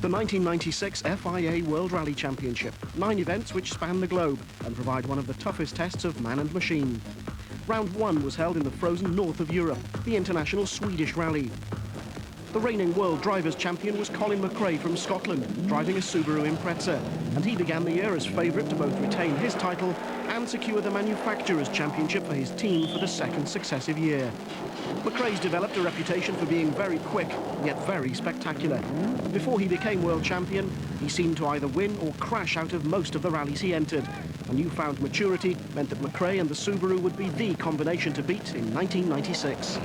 the 1996 FIA World Rally Championship. 9 events which span the globe and provide one of the toughest tests of man and machine. Round 1 was held in the frozen north of Europe, the International Swedish Rally. The reigning world drivers' champion was Colin McRae from Scotland, driving a Subaru Impreza, and he began the year as favourite to both retain his title and secure the Manufacturers' Championship for his team for the 2nd successive year. McRae's developed a reputation for being very quick, yet very spectacular. Before he became world champion, he seemed to either win or crash out of most of the rallies he entered. A newfound maturity meant that McRae and the Subaru would be the combination to beat in 1996.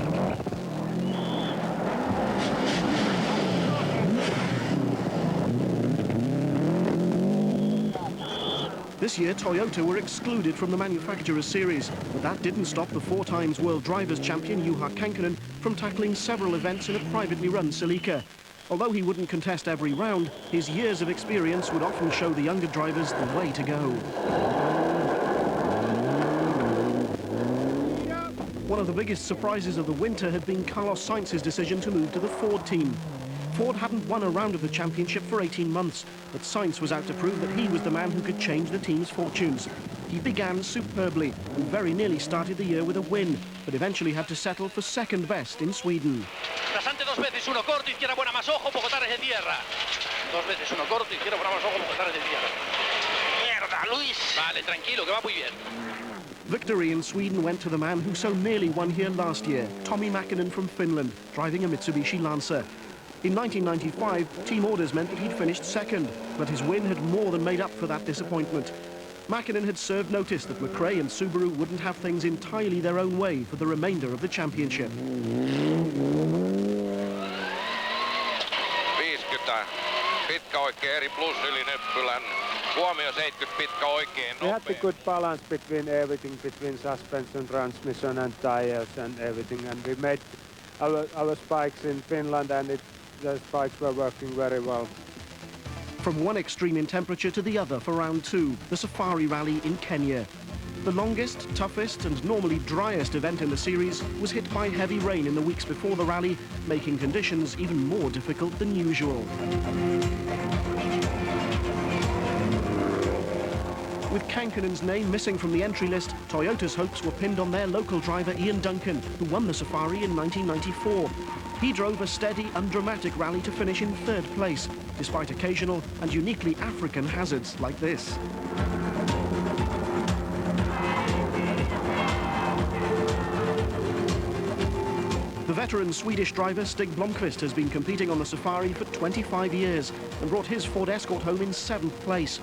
This year, Toyota were excluded from the Manufacturers Series, but that didn't stop the 4 times world drivers champion Juha Känkkönen from tackling several events in a privately run Celica. Although he wouldn't contest every round, his years of experience would often show the younger drivers the way to go. One of the biggest surprises of the winter had been Carlos Sainz's decision to move to the Ford team. Ford hadn't won a round of the championship for 18 months, but Sainz was out to prove that he was the man who could change the team's fortunes. He began superbly and very nearly started the year with a win, but eventually had to settle for 2nd best in Sweden. Rasante 2 veces, 1 corto, izquierda buena más ojo, poco tarde de tierra. 2 veces, 1 corto, izquierda buena más ojo, poco tarde de tierra. Mierda, Luis. Vale, tranquilo, que va muy bien. Victory in Sweden went to the man who so nearly won here last year, Tommi Mäkinen from Finland, driving a Mitsubishi Lancer. In 1995, team orders meant that he'd finished 2nd, but his win had more than made up for that disappointment. Mäkinen had served notice that McRae and Subaru wouldn't have things entirely their own way for the remainder of the championship. 50, pitkä oikein eri plus yli nyppylän. Huomio 70, pitkä oikein nopea. We had a good balance between everything, between suspension, transmission and tires and everything, and we made our spikes in Finland, and the spikes were working very well. From one extreme in temperature to the other for round 2, the Safari Rally in Kenya. The longest, toughest and normally driest event in the series was hit by heavy rain in the weeks before the rally, making conditions even more difficult than usual. With Känkönen's name missing from the entry list, Toyota's hopes were pinned on their local driver Ian Duncan, who won the Safari in 1994. He drove a steady, undramatic rally to finish in 3rd place, despite occasional and uniquely African hazards like this. The veteran Swedish driver Stig Blomqvist has been competing on the Safari for 25 years and brought his Ford Escort home in 7th place.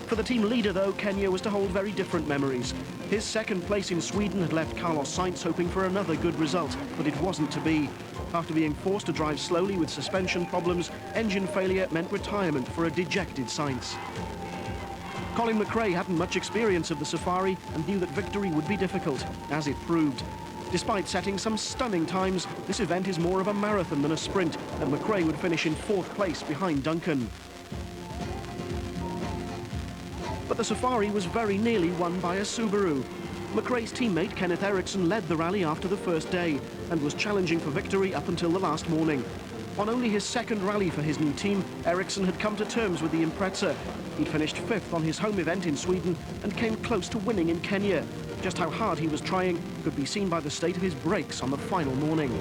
For the team leader, though, Kenya was to hold very different memories. His 2nd place in Sweden had left Carlos Sainz hoping for another good result, but it wasn't to be. After being forced to drive slowly with suspension problems, engine failure meant retirement for a dejected Sainz. Colin McRae hadn't much experience of the Safari and knew that victory would be difficult, as it proved. Despite setting some stunning times, this event is more of a marathon than a sprint, and McRae would finish in 4th place behind Duncan. But the Safari was very nearly won by a Subaru. McRae's teammate Kenneth Eriksson led the rally after the first day and was challenging for victory up until the last morning. On only his 2nd rally for his new team, Eriksson had come to terms with the Impreza. He'd finished 5th on his home event in Sweden and came close to winning in Kenya. Just how hard he was trying could be seen by the state of his brakes on the final morning.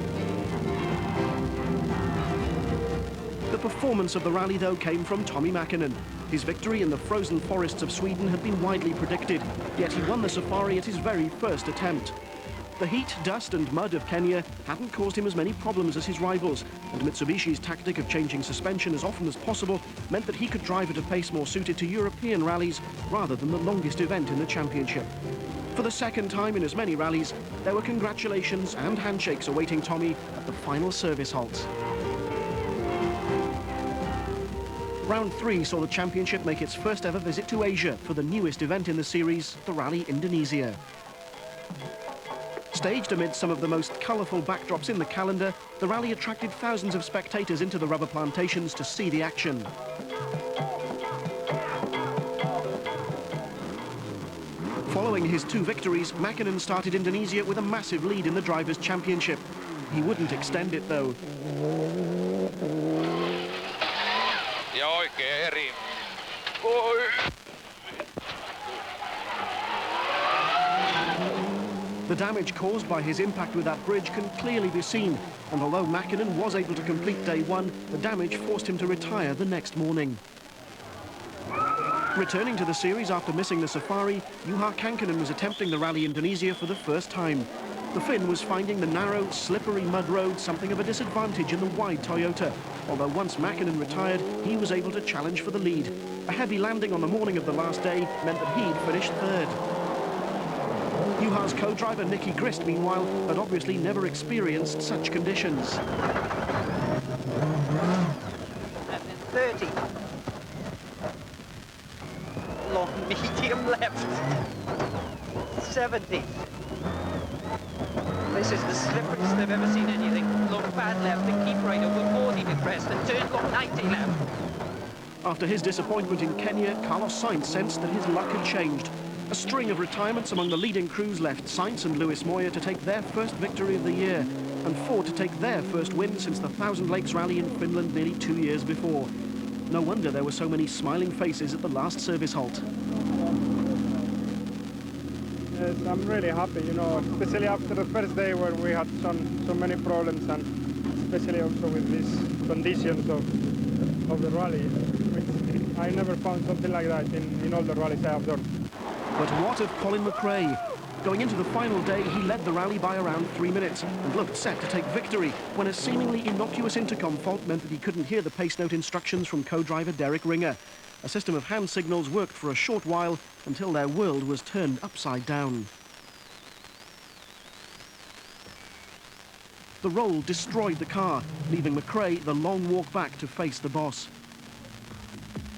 The performance of the rally, though, came from Tommi Mäkinen. His victory in the frozen forests of Sweden had been widely predicted, yet he won the Safari at his very first attempt. The heat, dust and mud of Kenya hadn't caused him as many problems as his rivals, and Mitsubishi's tactic of changing suspension as often as possible meant that he could drive at a pace more suited to European rallies rather than the longest event in the championship. For the 2nd time in as many rallies, there were congratulations and handshakes awaiting Tommi at the final service halt. Round 3 saw the championship make its first ever visit to Asia for the newest event in the series, the Rally Indonesia. Staged amid some of the most colourful backdrops in the calendar, the rally attracted thousands of spectators into the rubber plantations to see the action. Following his 2 victories, Mäkinen started Indonesia with a massive lead in the Drivers' Championship. He wouldn't extend it, though. tekee eri. Oi. The damage caused by his impact with that bridge can clearly be seen, and although Mäkinen was able to complete day one, the damage forced him to retire the next morning. Returning to the series after missing the safari, Juha Kankkunen was attempting the Rally Indonesia for the first time. The Finn was finding the narrow, slippery mud road something of a disadvantage in the wide Toyota, although once Mäkinen retired, he was able to challenge for the lead. A heavy landing on the morning of the last day meant that he'd finished third. Juha's co-driver Nicky Grist, meanwhile, had obviously never experienced such conditions. 30. Long medium left. 70. This is the slipperiest I've ever seen anything. Long bad left and keep right over 40 to crest and turn long 90 left. After his disappointment in Kenya, Carlos Sainz sensed that his luck had changed. A string of retirements among the leading crews left Sainz and Lewis Moyer to take their first victory of the year, and Ford to take their first win since the Thousand Lakes Rally in Finland nearly 2 years before. No wonder there were so many smiling faces at the last service halt. Yes, I'm really happy, you know, especially after the first day where we had so many problems, and especially also with these conditions of the rally. Which I never found something like that in all the rallies I have done. But what of Colin McRae? Going into the final day, he led the rally by around 3 minutes and looked set to take victory when a seemingly innocuous intercom fault meant that he couldn't hear the pace note instructions from co-driver Derek Ringer. A system of hand signals worked for a short while until their world was turned upside down. The roll destroyed the car, leaving McRae the long walk back to face the boss.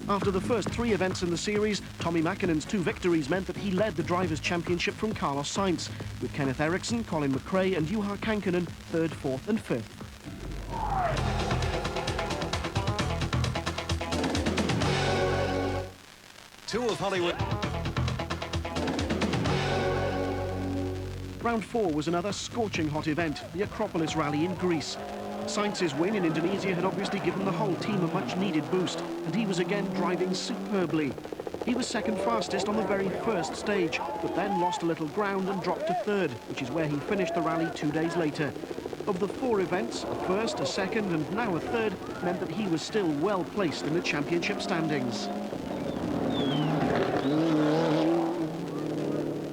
After the first 3 events in the series, Tommi Mäkinen's 2 victories meant that he led the Drivers' Championship from Carlos Sainz, with Kenneth Eriksson, Colin McRae and Juha Kankkunen 3rd, 4th and 5th. Two of Hollywood. Round 4 was another scorching hot event, the Acropolis rally in Greece. Sainz's win in Indonesia had obviously given the whole team a much-needed boost, and he was again driving superbly. He was second fastest on the very first stage, but then lost a little ground and dropped to 3rd, which is where he finished the rally 2 days later. Of the 4 events, a first, a second, and now a 3rd meant that he was still well placed in the championship standings.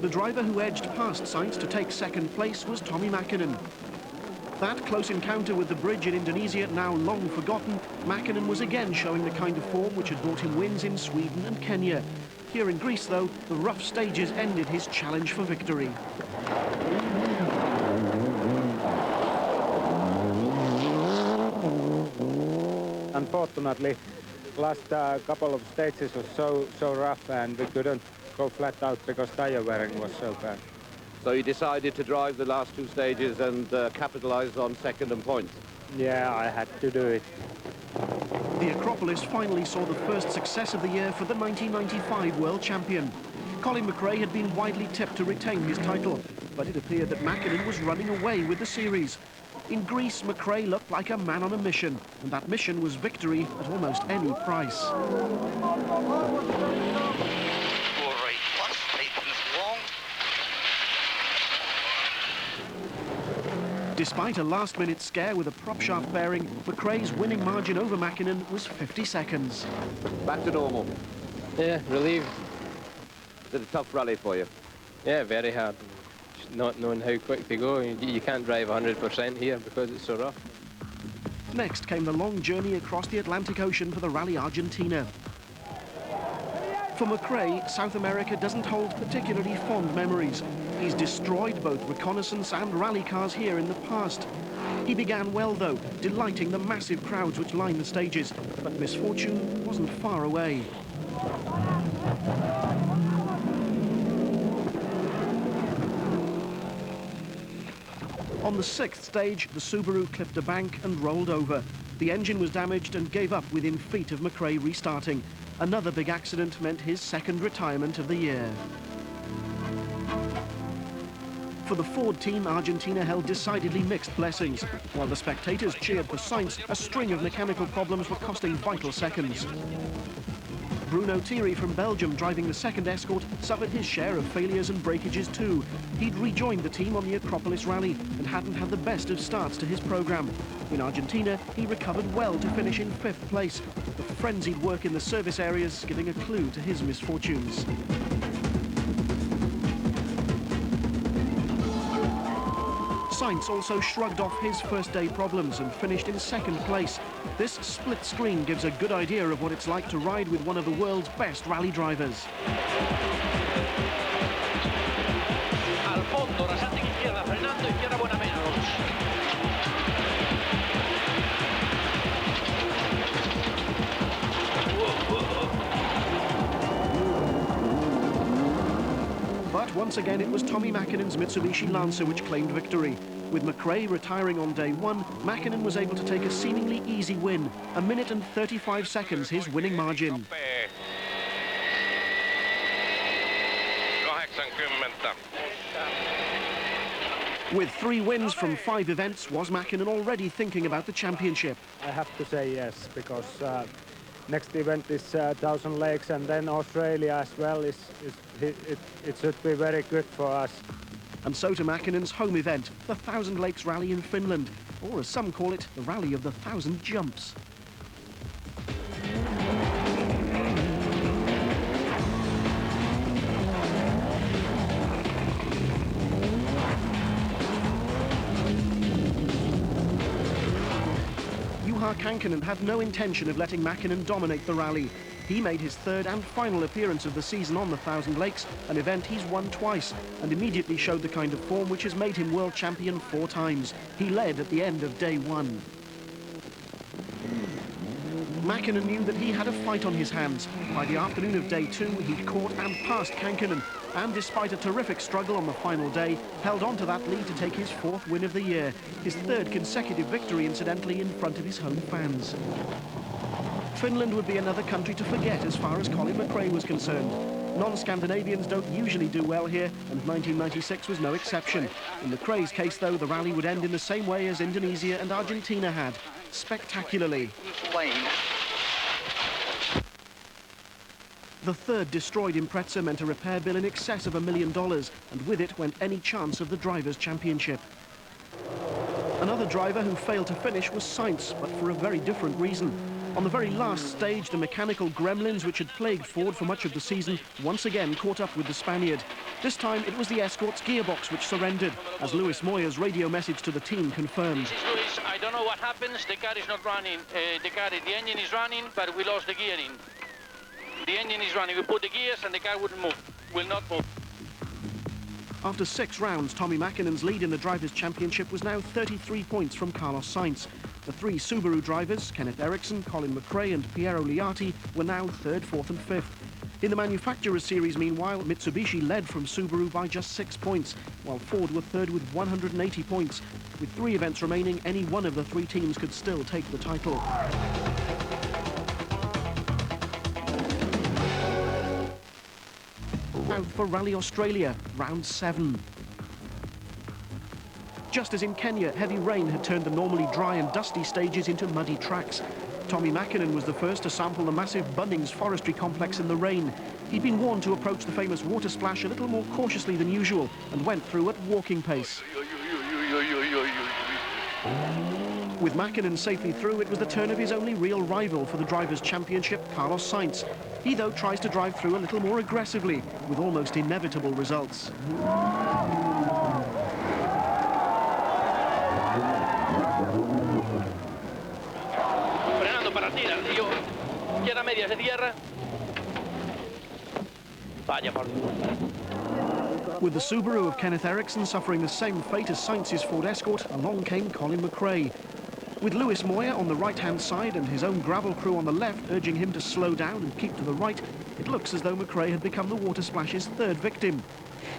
The driver who edged past Sainz to take 2nd place was Tommi Mäkinen. That close encounter with the bridge in Indonesia, now long forgotten, Mäkinen was again showing the kind of form which had brought him wins in Sweden and Kenya. Here in Greece, though, the rough stages ended his challenge for victory. Unfortunately, last couple of stages was so rough, and we couldn't go flat out because tire wearing was so bad. So you decided to drive the last 2 stages and capitalize on 2nd and points? Yeah, I had to do it. The Acropolis finally saw the first success of the year for the 1995 world champion. Colin McRae had been widely tipped to retain his title, but it appeared that Mäkinen was running away with the series. In Greece, McRae looked like a man on a mission, and that mission was victory at almost any price. Despite a last-minute scare with a prop shaft bearing, McRae's winning margin over Mäkinen was 50 seconds. Back to normal. Yeah, relieved. Is it a tough rally for you? Yeah, very hard. Just not knowing how quick to go. You can't drive 100% here because it's so rough. Next came the long journey across the Atlantic Ocean for the Rally Argentina. For McRae, South America doesn't hold particularly fond memories. He's destroyed both reconnaissance and rally cars here in the past. He began well, though, delighting the massive crowds which line the stages, but misfortune wasn't far away. On the 6th stage, the Subaru clipped a bank and rolled over. The engine was damaged and gave up within feet of McRae restarting. Another big accident meant his 2nd retirement of the year. For the Ford team, Argentina held decidedly mixed blessings. While the spectators cheered for Sainz, a string of mechanical problems were costing vital seconds. Bruno Thierry from Belgium, driving the second Escort, suffered his share of failures and breakages too. He'd rejoined the team on the Acropolis rally and hadn't had the best of starts to his programme. In Argentina, he recovered well to finish in 5th place, the frenzied work in the service areas giving a clue to his misfortunes. Sainz also shrugged off his first day problems and finished in 2nd place. This split screen gives a good idea of what it's like to ride with one of the world's best rally drivers. Al fondo, rasante izquierda, frenando, izquierda buena menos. But once again, it was Tommy Mäkinen's Mitsubishi Lancer which claimed victory. With McRae retiring on day 1, Mäkinen was able to take a seemingly easy win. 1 minute and 35 seconds, his winning margin. 80. With 3 wins from 5 events, was Mäkinen already thinking about the championship? I have to say yes, because next event is 1,000 Lakes, and then Australia as well. It should be very good for us. And so to Mäkinen's home event, the 1,000 Lakes Rally in Finland, or as some call it, the Rally of the 1,000 Jumps. Juha Kankinen had no intention of letting Mäkinen dominate the rally. He made his 3rd and final appearance of the season on the 1,000 Lakes, an event he's won twice, and immediately showed the kind of form which has made him world champion 4 times. He led at the end of day 1. Mäkinen knew that he had a fight on his hands. By the afternoon of day 2, he'd caught and passed Kankinen, and despite a terrific struggle on the final day, held on to that lead to take his 4th win of the year, his 3rd consecutive victory, incidentally, in front of his home fans. Finland would be another country to forget as far as Colin McRae was concerned. Non-Scandinavians don't usually do well here, and 1996 was no exception. In McRae's case, though, the rally would end in the same way as Indonesia and Argentina had, spectacularly. The 3rd destroyed Impreza meant a repair bill in excess of $1 million, and with it went any chance of the Drivers' Championship. Another driver who failed to finish was Sainz, but for a very different reason. On the very last stage, the mechanical gremlins which had plagued Ford for much of the season once again caught up with the Spaniard. This time it was the Escort's gearbox which surrendered, as Luis Moya's radio message to the team confirmed. This is Luis. I don't know what happens. The car is not running. The engine is running, but we lost the gearing. The engine is running. We put the gears and the car wouldn't move. Will not move. After 6 rounds, Tommy Mäkinen's lead in the Drivers' Championship was now 33 points from Carlos Sainz. The 3 Subaru drivers, Kenneth Eriksson, Colin McRae and Piero Liatti, were now 3rd, 4th and 5th. In the Manufacturers' Series, meanwhile, Mitsubishi led from Subaru by just 6 points, while Ford were 3rd with 180 points. With 3 events remaining, any one of the 3 teams could still take the title. Now for Rally Australia, round 7. Just as in Kenya, heavy rain had turned the normally dry and dusty stages into muddy tracks. Tommy Mäkinen was the first to sample the massive Bunnings forestry complex in the rain. He'd been warned to approach the famous water splash a little more cautiously than usual and went through at walking pace. With Mäkinen safely through, it was the turn of his only real rival for the Drivers' Championship, Carlos Sainz. He, though, tries to drive through a little more aggressively, with almost inevitable results. Frenando para tirar, tío. Izquierda media, se cierra. Vaya por Dios. With the Subaru of Kenneth Eriksson suffering the same fate as Sainz's Ford Escort, along came Colin McRae. With Luis Moya on the right-hand side and his own gravel crew on the left urging him to slow down and keep to the right, it looks as though McRae had become the water splash's 3rd victim.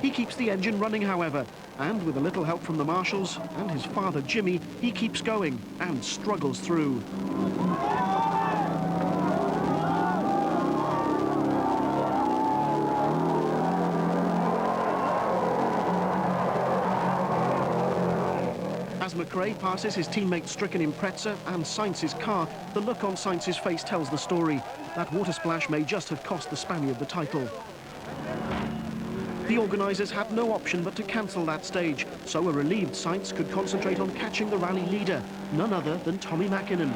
He keeps the engine running, however, and with a little help from the marshals and his father Jimmy, he keeps going and struggles through. As McRae passes his teammate stricken Impreza and Sainz's car, the look on Sainz's face tells the story. That water splash may just have cost the Spaniard the title. The organisers had no option but to cancel that stage, so a relieved Sainz could concentrate on catching the rally leader, none other than Tommi Mäkinen.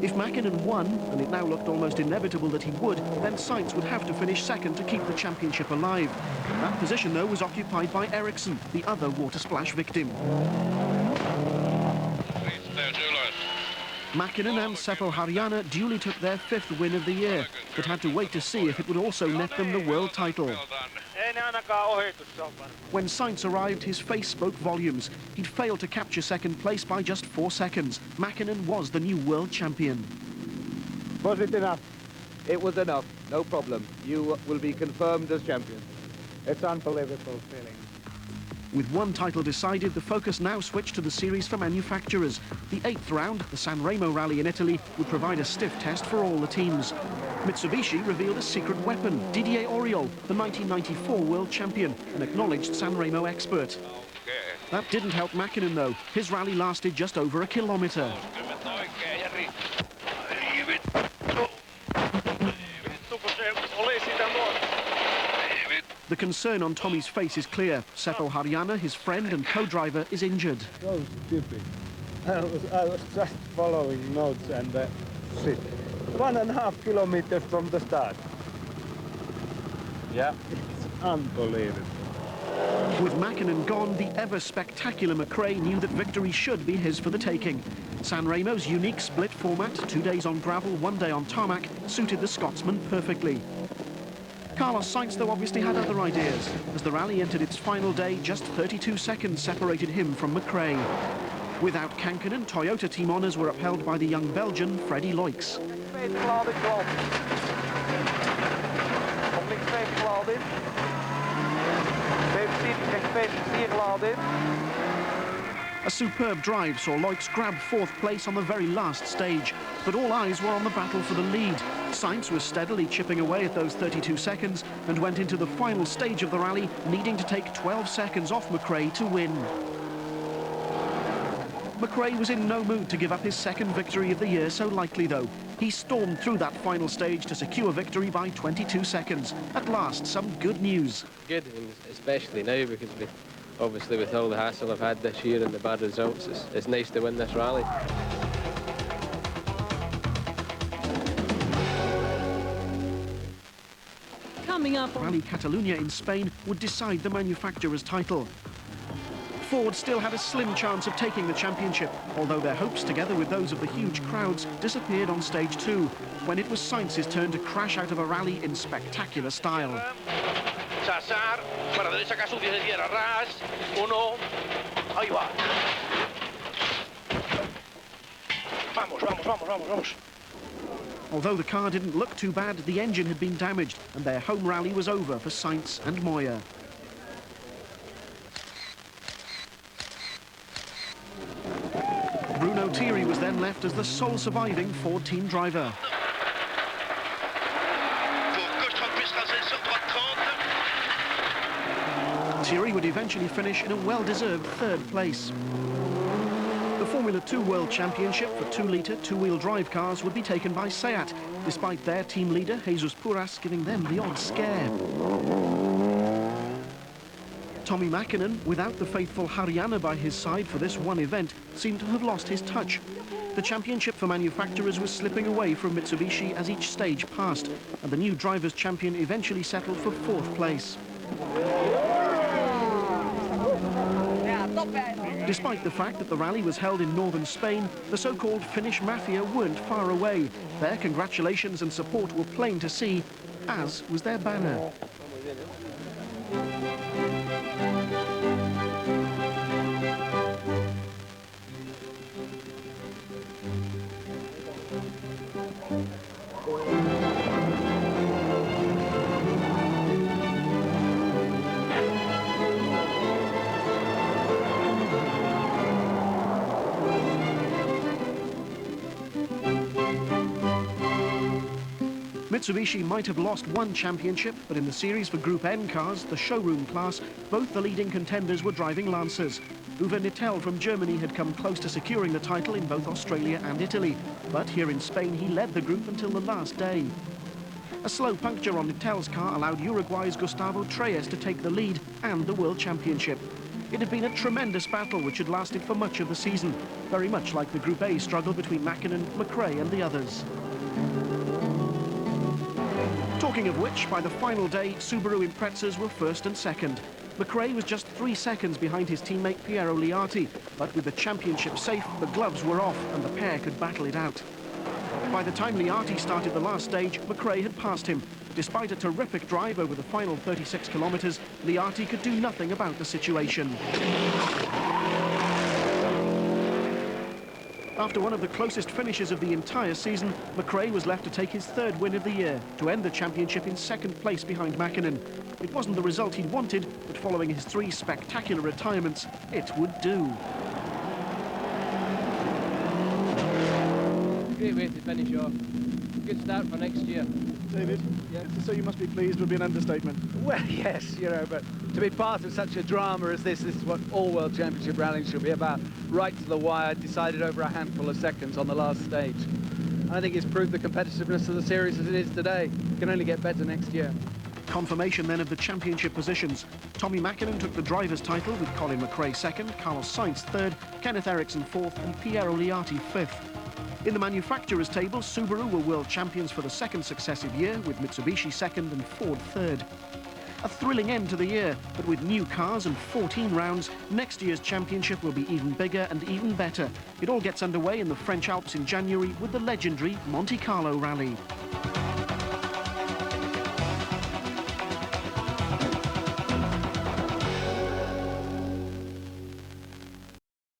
If Mäkinen won, and it now looked almost inevitable that he would, then Sainz would have to finish second to keep the championship alive. That position, though, was occupied by Eriksson, the other water splash victim. Mäkinen and Seppo Harjanne duly took their 5th win of the year, but had to wait to see if it would also net them the world title. When Sainz arrived, his face spoke volumes. He'd failed to capture second place by just 4 seconds. Mäkinen was the new world champion. Was it enough? It was enough, no problem. You will be confirmed as champion. It's unbelievable feeling. With one title decided, the focus now switched to the series for manufacturers. The 8th round, the San Remo rally in Italy, would provide a stiff test for all the teams. Mitsubishi revealed a secret weapon, Didier Auriol, the 1994 world champion, an acknowledged San Remo expert. That didn't help Mäkinen, though. His rally lasted just over a kilometre. The concern on Tommy's face is clear. Seppo Harjanne, his friend and co-driver, is injured. So stupid. I was just following notes and shit. 1.5 kilometers from the start. Yeah, it's unbelievable. With Mäkinen gone, the ever-spectacular McRae knew that victory should be his for the taking. San Remo's unique split format, 2 days on gravel, 1 day on tarmac, suited the Scotsman perfectly. Carlos Sainz, though, obviously had other ideas. As the rally entered its final day, just 32 seconds separated him from McRae. Without Kankkunen, Toyota team honours were upheld by the young Belgian, Freddy Loix. A superb drive saw Loix grab 4th place on the very last stage, but all eyes were on the battle for the lead. Sainz was steadily chipping away at those 32 seconds and went into the final stage of the rally, needing to take 12 seconds off McRae to win. McRae was in no mood to give up his 2nd victory of the year so lightly, though. He stormed through that final stage to secure victory by 22 seconds. At last, some good news. Good, especially now, because obviously with all the hassle I've had this year and the bad results, it's nice to win this rally. Coming up on Rally Catalunya in Spain would decide the manufacturer's title. Ford still had a slim chance of taking the championship, although their hopes, together with those of the huge crowds, disappeared on stage 2, when it was Sainz's turn to crash out of a rally in spectacular style. Chasar, para derecha Casu, de tierra, ras, uno, ahí va. Vamos, vamos, vamos, vamos, vamos. Although the car didn't look too bad, the engine had been damaged, and their home rally was over for Sainz and Moya. Bruno Thierry was then left as the sole surviving Ford team driver. Thierry would eventually finish in a well-deserved 3rd place. The Formula 2 World Championship for 2-litre, 2-wheel drive cars would be taken by Seat, despite their team leader, Jesus Puras, giving them the odd scare. Tommi Mäkinen, without the faithful Harjanne by his side for this one event, seemed to have lost his touch. The championship for manufacturers was slipping away from Mitsubishi as each stage passed, and the new drivers' champion eventually settled for 4th place. Despite the fact that the rally was held in northern Spain, the so-called Finnish mafia weren't far away. Their congratulations and support were plain to see, as was their banner. Mitsubishi might have lost one championship, but in the series for Group N cars, the showroom class, both the leading contenders were driving Lancers. Uwe Nittel from Germany had come close to securing the title in both Australia and Italy, but here in Spain he led the group until the last day. A slow puncture on Nittel's car allowed Uruguay's Gustavo Treyes to take the lead and the World Championship. It had been a tremendous battle which had lasted for much of the season, very much like the Group A struggle between Mäkinen, McRae and the others. Talking of which, by the final day, Subaru Imprezas were first and second. McRae was just 3 seconds behind his teammate Piero Liati, but with the championship safe, the gloves were off and the pair could battle it out. By the time Liati started the last stage, McRae had passed him. Despite a terrific drive over the final 36 kilometres, Liati could do nothing about the situation. After one of the closest finishes of the entire season, McRae was left to take his 3rd win of the year, to end the championship in 2nd place behind Mäkinen. It wasn't the result he'd wanted, but following his 3 spectacular retirements, it would do. Great way to finish off. Good start for next year. David, yeah, so you must be pleased would be an understatement. Well, yes, you know, but to be part of such a drama as this is what all World Championship rallying should be about. Right to the wire, decided over a handful of seconds on the last stage. I think it's proved the competitiveness of the series as it is today. It can only get better next year. Confirmation then of the championship positions. Tommy Mäkinen took the driver's title with Colin McRae 2nd, Carlos Sainz 3rd, Kenneth Eriksson 4th and Piero Liati 5th. In the manufacturers' table, Subaru were world champions for the 2nd successive year, with Mitsubishi 2nd and Ford 3rd. A thrilling end to the year, but with new cars and 14 rounds, next year's championship will be even bigger and even better. It all gets underway in the French Alps in January with the legendary Monte Carlo Rally.